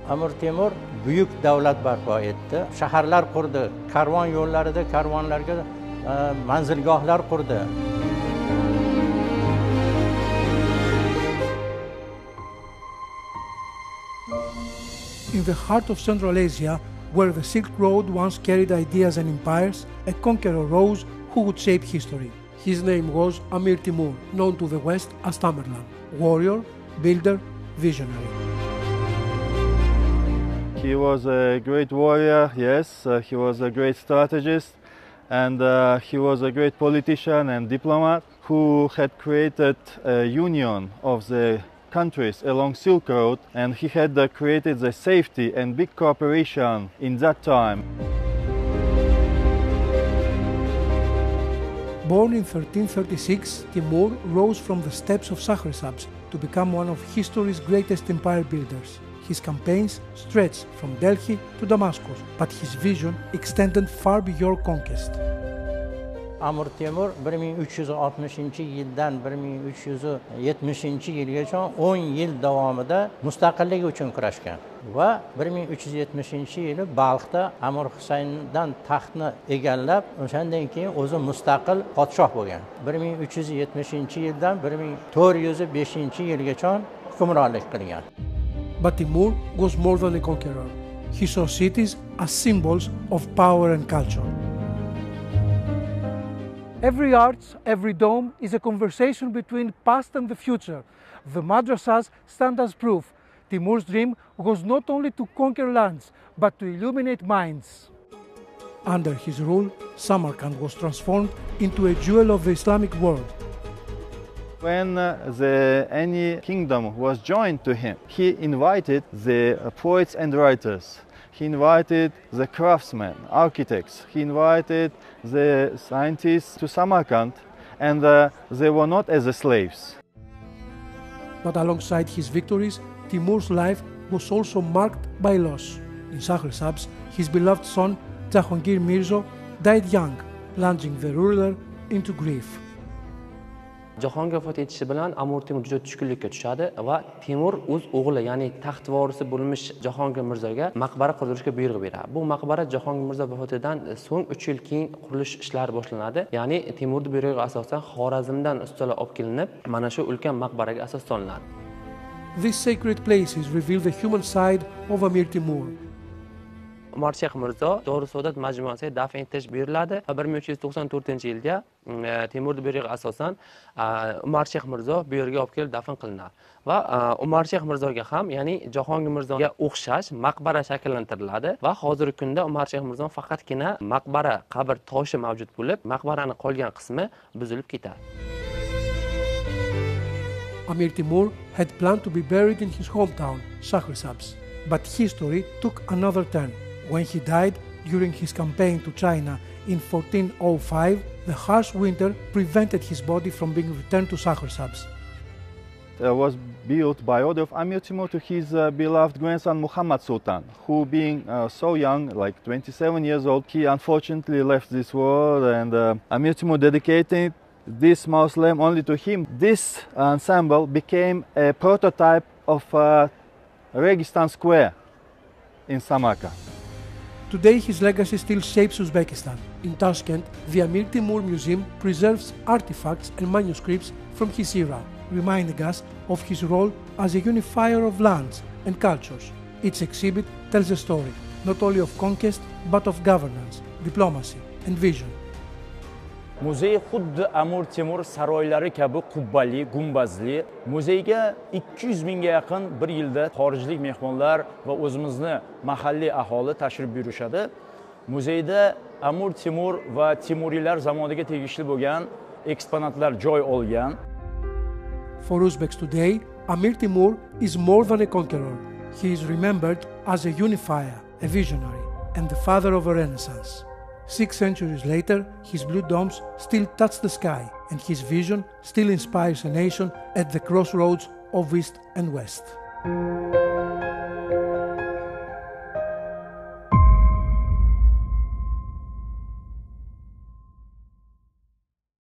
Amir Temur buyuk davlat barpo etdi. Shaharlar qurdi, karvon yo'llarida karvonlarga manzilgohlar qurdi. In the heart of Central Asia, where the Silk Road once carried ideas and empires, a conqueror rose who would shape history. His name was Amir Timur, known to the West as Tamerlan. Warrior, builder, visionary. He was a great warrior, yes, he was a great strategist, and he was a great politician and diplomat who had created a union of the countries along Silk Road, and he had created the safety and big cooperation in that time. Born in 1336, Timur rose from the steppes of Shahrazabs to become one of history's greatest empire builders. His campaigns stretched from Delhi to Damascus, but his vision extended far beyond conquest. Amir Temur 1360-yildan 1370-yilgacha 10 yil davomida mustaqillik uchun kurashgan va 1370-yili Balxda Amir Husayndan taxtni egallab, o'shandan keyin o'zi mustaqil podshoh bo'lgan. 1370-yildan 1405-yilgacha hukmronlik qilgan. But Timur was more than a conqueror. He saw cities as symbols of power and culture. Every arch, every dome is a conversation between past and the future. The madrasas stand as proof. Timur's dream was not only to conquer lands, but to illuminate minds. Under his rule, Samarkand was transformed into a jewel of the Islamic world. When any kingdom was joined to him, he invited the poets and writers. He invited the craftsmen, architects. He invited the scientists to Samarkand, and they were not as slaves. But alongside his victories, Timur's life was also marked by loss. In Shahrazabs, his beloved son Jahangir Mirzo died young, plunging the ruler into grief. Jahongir vafot etishi bilan Amir Temur juda tushkunlikka tushadi va Temur o'z o'g'li, ya'ni taxt vorisi bo'lmish Jahongir Mirzoga maqbara qurdirishga buyruq beradi. Bu maqbara Jahongir Mirzo vafotidan so'ng 3 yil keyin qurilish ishlari boshlanadi. Ya'ni Temurning buyrug'iga asosan Xorazmdan ustalar olib kelinib, mana shu ulkan maqbaraga asos solinadi. These sacred places reveal the human side of Amir Temur. Umarshayx Mirzo Dorisodad majmuasiga dafn etish buyuriladi va 1394-yilda Temurning buyrug'iga asosan Umarshayx Mirzo bu yerga olib kelib dafn qilinadi. Va Umarshayx Mirzoga ham, ya'ni Jahongir Mirzoga o'xshash maqbara shakllantiriladi va hozirgi kunda Umarshayx Mirzo faqatgina maqbara qabr toshi mavjud bo'lib, maqbaraning qolgan qismi buzilib ketadi. Amir Temur had planned to be buried in his hometown, Shahrazabs, but history took another turn. When he died during his campaign to China in 1405, the harsh winter prevented his body from being returned to Shahrazabs. It was built by order of Amir Temur to his beloved grandson Muhammad Sultan, who being so young, like 27 years old, he unfortunately left this world, and Amir Temur dedicated this mausoleum only to him. This ensemble became a prototype of Registan Square in Samarkand. Today his legacy still shapes Uzbekistan. In Tashkent, the Amir Temur Museum preserves artifacts and manuscripts from his era, reminding us of his role as a unifier of lands and cultures. Each exhibit tells a story, not only of conquest, but of governance, diplomacy and vision. Muzey xuddi Amir Temur saroylari kabi qubbali, gumbazli. Muzeyga 200 mingga yaqin bir yilda xorijlik mehmonlar va o'zimizni mahalliy aholi tashrif buyurishadi. Muzeyda Amir Temur va Temuriylar zamoniga tegishli bo'lgan eksponatlar joy olgan. For Uzbeks today, Amir Temur is more than a conqueror. He is remembered as a unifier, a visionary, and the father of a renaissance. 6 centuries later, his blue domes still touch the sky, and his vision still inspires a nation at the crossroads of East and West.